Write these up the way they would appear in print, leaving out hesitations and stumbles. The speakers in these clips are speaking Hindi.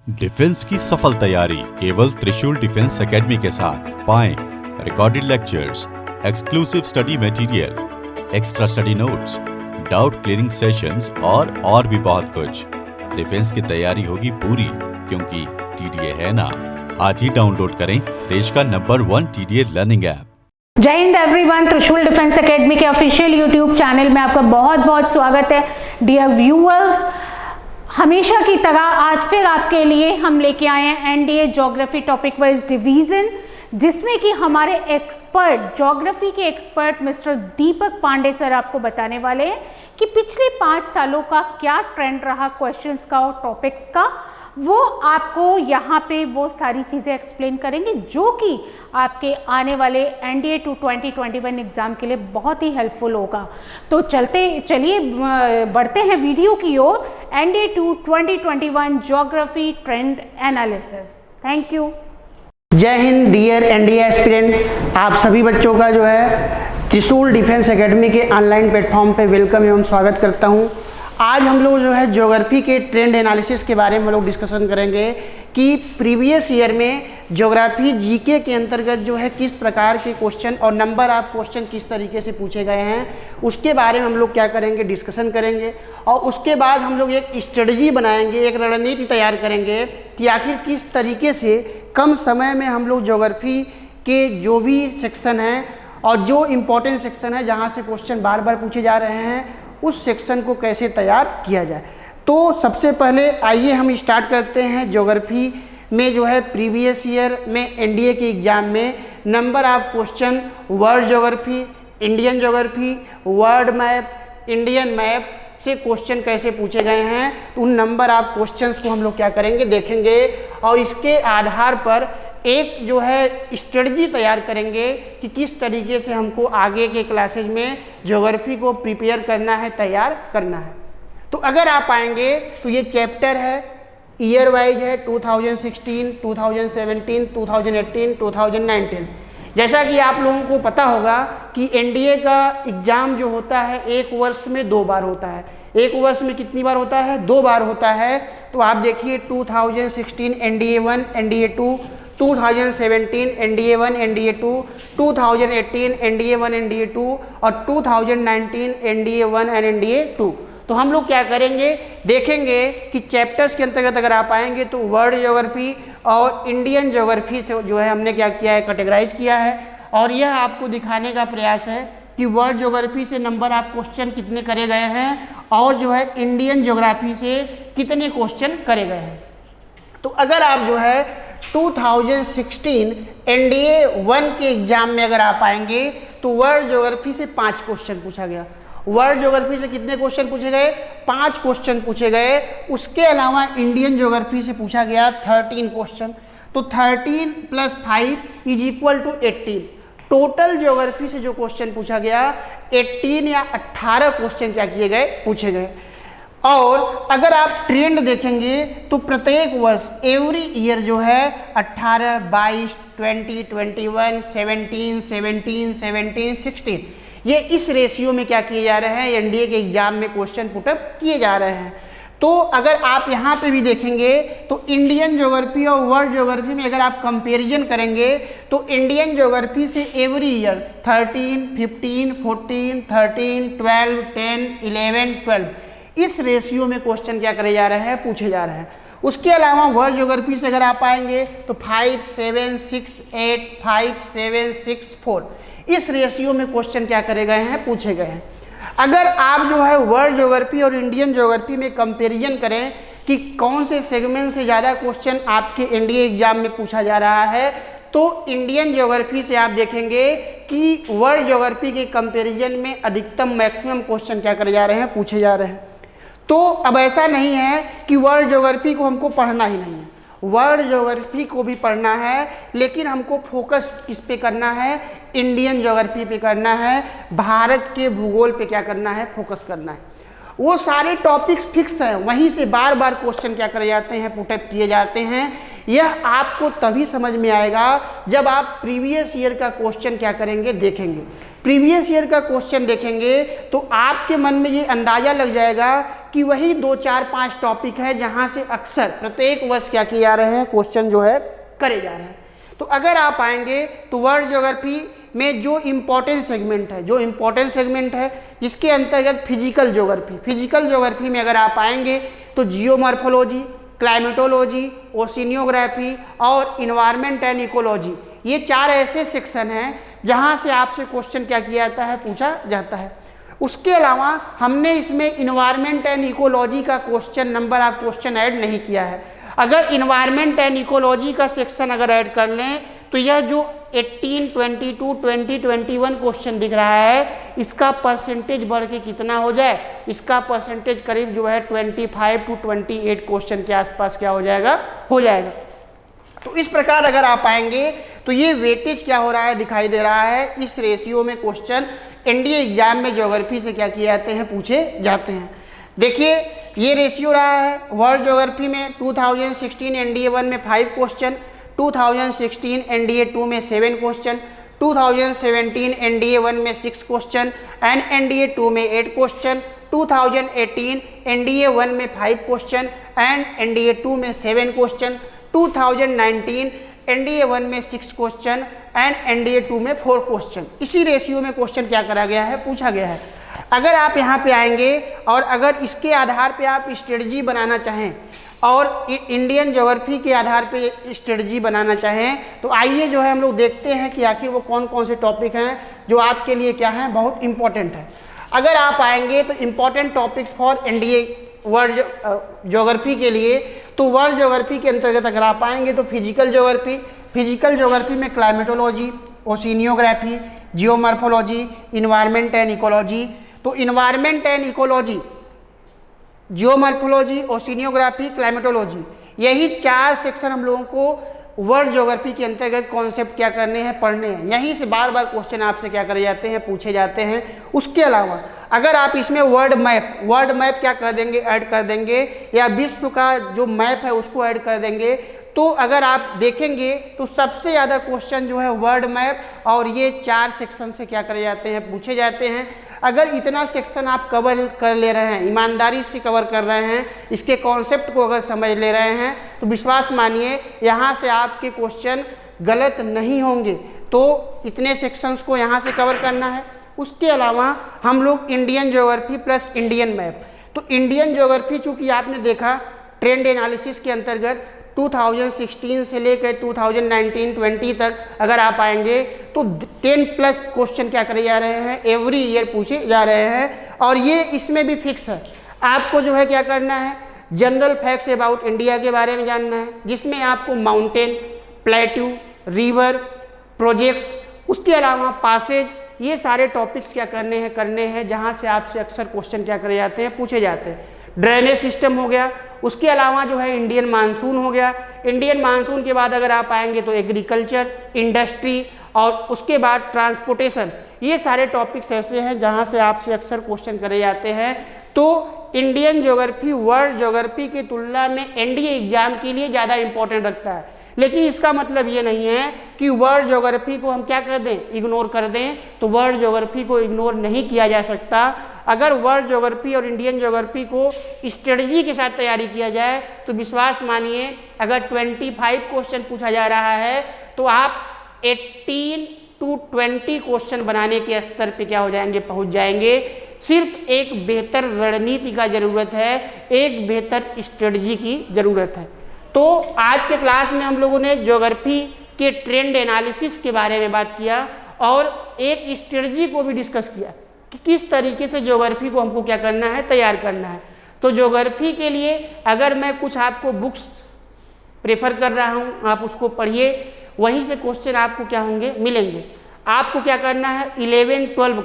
डिफेंस की सफल तैयारी केवल त्रिशूल डिफेंस एकेडमी के साथ पाएं recorded lectures, exclusive study material, extra study notes, doubt clearing sessions और भी बहुत कुछ। डिफेंस की तैयारी होगी पूरी क्योंकि टीडीए है ना। आज ही डाउनलोड करें देश का नंबर 1 टीडीए लर्निंग ऐप। जय हिंद एवरीवन। त्रिशूल डिफेंस एकेडमी के ऑफिशियल यूट्यूब चैनल में आपका बहुत बहुत स्वागत है। डियर व्यूअर्स, हमेशा की तरह आज फिर आपके लिए हम लेके आए हैं NDA geography topic wise division, जिसमें कि हमारे एक्सपर्ट ज्योग्राफी के एक्सपर्ट मिस्टर दीपक पांडे सर आपको बताने वाले हैं कि पिछले 5 सालों का क्या ट्रेंड रहा क्वेश्चंस का और टॉपिक्स का। वो आपको यहाँ पे वो सारी चीज़ें एक्सप्लेन करेंगे जो कि आपके आने वाले एनडीए 2 2021 एग्ज़ाम के लिए बहुत ही हेल्पफुल होगा। तो चलिए बढ़ते हैं वीडियो की ओर। NDA 2 2021 geography trend analysis. Thank you. जय हिंद डियर एनडीए एस्पिरेंट, आप सभी बच्चों का जो है त्रिशूल डिफेंस एकेडमी के ऑनलाइन प्लेटफॉर्म पे वेलकम एवं स्वागत करता हूं। आज हम लोग जो है ज्योग्राफी के ट्रेंड एनालिसिस के बारे में हम लोग डिस्कशन करेंगे कि प्रीवियस ईयर में ज्योग्राफी जीके के अंतर्गत जो है किस प्रकार के क्वेश्चन और नंबर ऑफ क्वेश्चन किस तरीके से पूछे गए हैं, उसके बारे में हम लोग क्या करेंगे, डिस्कशन करेंगे। और उसके बाद हम लोग एक स्ट्रेटजी बनाएंगे, एक रणनीति तैयार करेंगे कि आखिर किस तरीके से कम समय में हम लोग ज्योग्राफी के जो भी सेक्शन हैं और जो इम्पोर्टेंट सेक्शन है जहाँ से क्वेश्चन बार बार पूछे जा रहे हैं उस सेक्शन को कैसे तैयार किया जाए। तो सबसे पहले आइए हम स्टार्ट करते हैं। ज्योग्राफी में जो है प्रीवियस ईयर में एनडीए के एग्ज़ाम में number of question world geography, Indian geography, world map, Indian map से क्वेश्चन कैसे पूछे गए हैं, उन नंबर ऑफ क्वेश्चंस को हम लोग क्या करेंगे, देखेंगे और इसके आधार पर एक जो है स्ट्रेटजी तैयार करेंगे कि किस तरीके से हमको आगे के क्लासेज में ज्योग्राफी को प्रिपेयर करना है, तैयार करना है। तो अगर आप आएंगे तो ये चैप्टर है, ईयर वाइज है, 2016, 2017, 2018, 2019। जैसा कि आप लोगों को पता होगा कि एनडीए का एग्ज़ाम जो होता है एक वर्ष में 2 बार होता है। एक वर्ष में कितनी बार होता है? 2 बार होता है। तो आप देखिए 2016 NDA 1, NDA 2, 2017 NDA 1, NDA 2, 2018 NDA 1, NDA 2 और 2019 एनडीए 1 एंड एनडीए 2। तो हम लोग क्या करेंगे, देखेंगे कि चैप्टर्स के अंतर्गत अगर आप आएंगे तो वर्ल्ड ज्योग्राफी और इंडियन ज्योग्राफी से जो है हमने क्या किया है, कैटेगराइज किया है। और यह आपको दिखाने का प्रयास है कि वर्ल्ड ज्योग्राफी से नंबर ऑफ क्वेश्चन कितने करे गए हैं और जो है इंडियन ज्योग्राफी से कितने क्वेश्चन करे गए हैं। तो अगर आप जो है 2016 एनडीए 1 के एग्जाम में अगर आप आएंगे तो वर्ल्ड ज्योग्राफी से 5 क्वेश्चन पूछा गया। वर्ल्ड ज्योग्राफी से कितने क्वेश्चन पूछे गए? 5 क्वेश्चन पूछे गए। उसके अलावा इंडियन ज्योग्राफी से पूछा गया 13 क्वेश्चन। तो 13 + 5 = 18। टोटल ज्योग्राफी से जो क्वेश्चन पूछा गया 18 या 18 क्वेश्चन क्या किए गए, पूछे गए। और अगर आप ट्रेंड देखेंगे तो प्रत्येक वर्ष एवरी ईयर जो है 18, 22, 20, 21, 17, 17, 17, 16 ये इस रेशियो में क्या किए जा रहे हैं, एनडीए के एग्जाम में क्वेश्चन पुटअप किए जा रहे हैं। तो अगर आप यहाँ पे भी देखेंगे तो इंडियन ज्योग्राफी और वर्ल्ड ज्योग्राफी में अगर आप कंपैरिजन करेंगे तो इंडियन ज्योग्राफी से एवरी ईयर 13, 15, 14, 13, 12, 10, 11, 12 इस रेशियो में क्वेश्चन क्या करे जा रहे हैं, पूछे जा रहे हैं। उसके अलावा वर्ल्ड ज्योग्राफी से अगर आप आएंगे तो 5, 7, 6, 8, 5, 7, 6, 4 इस रेशियो में क्वेश्चन क्या करे गए हैं, पूछे गए हैं। अगर आप जो है वर्ल्ड ज्योग्राफी और इंडियन ज्योग्राफी में कंपैरिजन करें कि कौन से सेगमेंट से ज़्यादा क्वेश्चन आपके एनडीए एग्जाम में पूछा जा रहा है, तो इंडियन ज्योग्राफी से आप देखेंगे कि वर्ल्ड ज्योग्राफी के कंपैरिजन में अधिकतम मैक्सिमम क्वेश्चन क्या करे जा रहे हैं, पूछे जा रहे हैं। तो अब ऐसा नहीं है कि वर्ल्ड ज्योग्राफी को हमको पढ़ना ही नहीं है, वर्ल्ड ज्योग्राफी को भी पढ़ना है, लेकिन हमको फोकस किस पे करना है, इंडियन ज्योग्राफी पे करना है, भारत के भूगोल पे क्या करना है, फोकस करना है। वो सारे टॉपिक्स फिक्स हैं, वहीं से बार बार क्वेश्चन क्या करे जाते हैं, पुटअप किए जाते हैं। यह आपको तभी समझ में आएगा जब आप प्रीवियस ईयर का क्वेश्चन क्या करेंगे, देखेंगे। प्रीवियस ईयर का क्वेश्चन देखेंगे तो आपके मन में ये अंदाज़ा लग जाएगा कि वही 2, 4, 5 टॉपिक है जहाँ से अक्सर प्रत्येक वर्ष क्या किए जा रहे हैं, क्वेश्चन जो है करे जा रहे हैं। तो अगर आप आएंगे तो वर्ल्ड ज्योग्राफी में जो इम्पोर्टेंट सेगमेंट है जिसके अंतर्गत फिजिकल ज्योग्राफी में अगर आप आएंगे तो जियोमॉर्फोलॉजी, क्लाइमेटोलॉजी, ओशिनियोग्राफी और इन्वायरमेंट एंड इकोलॉजी, ये 4 ऐसे सेक्शन हैं जहां से आपसे क्वेश्चन क्या किया जाता है, पूछा जाता है। उसके अलावा हमने इसमें इन्वायरमेंट एंड इकोलॉजी का क्वेश्चन ऐड नहीं किया है। अगर इन्वायरमेंट एंड इकोलॉजी का सेक्शन अगर ऐड कर लें तो यह जो 18, 22, 20, 21 क्वेश्चन दिख रहा है, इसका परसेंटेज बढ़ के कितना हो जाए, इसका परसेंटेज करीब जो है 25 to 28 क्वेश्चन के आसपास क्या हो जाएगा, तो इस प्रकार अगर आप आएंगे तो ये वेटेज क्या हो रहा है, दिखाई दे रहा है। इस रेशियो में क्वेश्चन एनडीए एग्जाम में ज्योग्राफी से क्या किए जाते हैं, पूछे जाते हैं। देखिए ये रेशियो रहा है। वर्ल्ड ज्योग्राफी में 2016 एनडीए 1 में 5 क्वेश्चन, 2016 एनडीए 2 में 7 क्वेश्चन, 2017 एनडीए 1 में 6 क्वेश्चन एंड एनडीए 2 में 8 क्वेश्चन, 2018 एनडीए 1 में 5 क्वेश्चन एंड एनडीए 2 में 7 क्वेश्चन, 2019 एनडीए 1 में 6 क्वेश्चन एंड एनडीए 2 में 4 क्वेश्चन। इसी रेशियो में क्वेश्चन क्या करा गया है, पूछा गया है। अगर आप यहाँ पे आएंगे और अगर इसके आधार पे आप स्ट्रेटजी बनाना चाहें और इंडियन ज्योग्राफी के आधार पे स्ट्रेटजी बनाना चाहें तो आइए जो है हम लोग देखते हैं कि आखिर वो कौन कौन से टॉपिक हैं जो आपके लिए क्या हैं, बहुत इंपॉर्टेंट है। अगर आप आएंगे तो important topics for NDA world geography के लिए, तो वर्ल्ड ज्योग्राफी के अंतर्गत अगर आप आएंगे तो फिजिकल ज्योग्राफी में climatology, oceanography, geomorphology, environment and ecology. तो environment and ecology, geomorphology, oceanography, climatology, यही 4 सेक्शन हम लोगों को वर्ल्ड ज्योग्राफी के अंतर्गत कॉन्सेप्ट क्या करने हैं, पढ़ने हैं। यहीं से बार बार क्वेश्चन आपसे क्या करे जाते हैं, पूछे जाते हैं। उसके अलावा अगर आप इसमें वर्ल्ड मैप क्या कर देंगे, ऐड कर देंगे, या विश्व का जो मैप है उसको ऐड कर देंगे, तो अगर आप देखेंगे तो सबसे ज़्यादा क्वेश्चन जो है वर्ल्ड मैप और ये 4 सेक्शन से क्या करे जाते हैं, पूछे जाते हैं। अगर इतना सेक्शन आप कवर कर ले रहे हैं, ईमानदारी से कवर कर रहे हैं, इसके कॉन्सेप्ट को अगर समझ ले रहे हैं, तो विश्वास मानिए यहाँ से आपके क्वेश्चन गलत नहीं होंगे। तो इतने सेक्शंस को यहाँ से कवर करना है। उसके अलावा हम लोग Indian geography plus Indian map, तो इंडियन ज्योग्राफी चूँकि आपने देखा ट्रेंड एनालिसिस के अंतर्गत 2016 से लेकर 2019-20 तक अगर आप आएंगे तो 10+ क्वेश्चन क्या करे जा रहे हैं, एवरी ईयर पूछे जा रहे हैं। और ये इसमें भी फिक्स है, आपको जो है क्या करना है, जनरल फैक्ट्स अबाउट इंडिया के बारे में जानना है, जिसमें आपको माउंटेन, प्लेट्यू, रिवर, प्रोजेक्ट, उसके अलावा पासेज, ये सारे टॉपिक्स क्या करने हैं जहाँ से आपसे अक्सर क्वेश्चन क्या करे जाते हैं, पूछे जाते हैं। ड्रेनेज सिस्टम हो गया, उसके अलावा जो है इंडियन मानसून हो गया। इंडियन मानसून के बाद अगर आप आएंगे तो एग्रीकल्चर, इंडस्ट्री और उसके बाद ट्रांसपोर्टेशन, ये सारे टॉपिक्स ऐसे हैं जहां से आपसे अक्सर क्वेश्चन करे जाते हैं। तो इंडियन ज्योग्राफी वर्ल्ड ज्योग्राफी की तुलना में एनडीए एग्जाम के लिए ज़्यादा इंपॉर्टेंट रखता है, लेकिन इसका मतलब ये नहीं है कि वर्ल्ड ज्योग्राफी को हम क्या कर दें, इग्नोर कर दें। तो वर्ल्ड ज्योग्राफी को इग्नोर नहीं किया जा सकता। अगर वर्ल्ड ज्योग्राफी और इंडियन ज्योग्राफी को स्ट्रेटजी के साथ तैयारी किया जाए तो विश्वास मानिए अगर 25 क्वेश्चन पूछा जा रहा है तो आप 18 to 20 क्वेश्चन बनाने के स्तर पे क्या हो जाएंगे, पहुंच जाएंगे। सिर्फ एक बेहतर रणनीति का ज़रूरत है, एक बेहतर स्ट्रेटजी की ज़रूरत है। तो आज के क्लास में हम लोगों ने ज्योग्राफी के ट्रेंड एनालिसिस के बारे में बात किया और एक स्ट्रेटजी को भी डिस्कस किया कि किस तरीके से ज्योग्राफी को हमको क्या करना है, तैयार करना है। तो ज्योग्राफी के लिए अगर मैं कुछ आपको बुक्स प्रेफर कर रहा हूँ, आप उसको पढ़िए, वहीं से क्वेश्चन आपको क्या होंगे, मिलेंगे। आपको क्या करना है, 11-12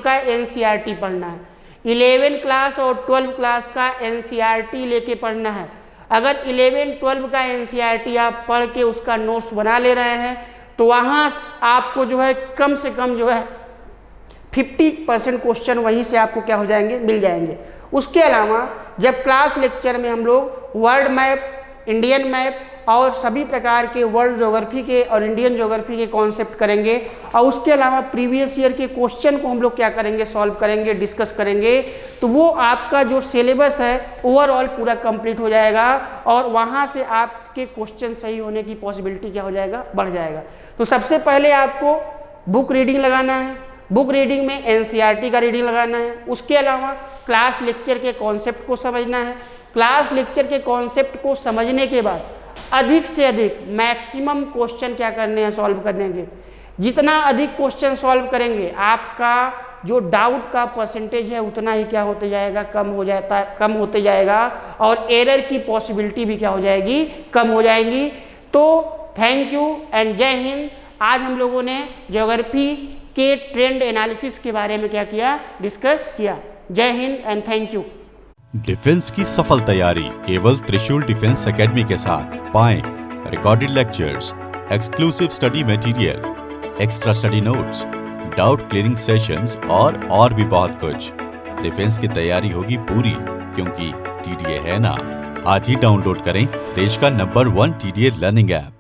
का NCERT पढ़ना है। 11 क्लास और 12 क्लास का NCERT लेके पढ़ना है। अगर 11-12 का NCERT आप पढ़ के उसका नोट्स बना ले रहे हैं तो वहाँ आपको जो है कम से कम जो है 50% क्वेश्चन वहीं से आपको क्या हो जाएंगे, मिल जाएंगे। उसके अलावा जब क्लास लेक्चर में हम लोग वर्ल्ड मैप, इंडियन मैप और सभी प्रकार के वर्ल्ड ज्योग्राफी के और इंडियन ज्योग्राफी के कॉन्सेप्ट करेंगे और उसके अलावा प्रीवियस ईयर के क्वेश्चन को हम लोग क्या करेंगे, सॉल्व करेंगे, डिस्कस करेंगे। तो वो आपका जो सिलेबस है ओवरऑल पूरा कंप्लीट हो जाएगा और वहाँ से आपके क्वेश्चन सही होने की पॉसिबिलिटी क्या हो जाएगा, बढ़ जाएगा। तो सबसे पहले आपको बुक रीडिंग लगाना है, बुक रीडिंग में एनसीईआरटी का रीडिंग लगाना है। उसके अलावा क्लास लेक्चर के कॉन्सेप्ट को समझना है। क्लास लेक्चर के कॉन्सेप्ट को समझने के बाद अधिक से अधिक मैक्सिमम क्वेश्चन क्या करने हैं, सॉल्व करने के। जितना अधिक क्वेश्चन सॉल्व करेंगे आपका जो डाउट का परसेंटेज है उतना ही क्या होते जाएगा, कम होते जाएगा और एरर की पॉसिबिलिटी भी क्या हो जाएगी, कम हो जाएंगी। तो थैंक यू एंड जय हिंद। आज हम लोगों ने ज्योग्राफी के ट्रेंड एनालिसिस के बारे में क्या किया, डिस्कस किया। जय Hind and thank you. Defence की सफल तैयारी केवल त्रिशूल डिफेंस एकेडमी के साथ। पाएं recorded lectures, exclusive study material, extra study notes, doubt clearing sessions और भी बहुत कुछ। डिफेंस की तैयारी होगी पूरी, क्योंकि टीडीए है ना। आज ही डाउनलोड करें देश का नंबर 1 टीडीए लर्निंग ऐप।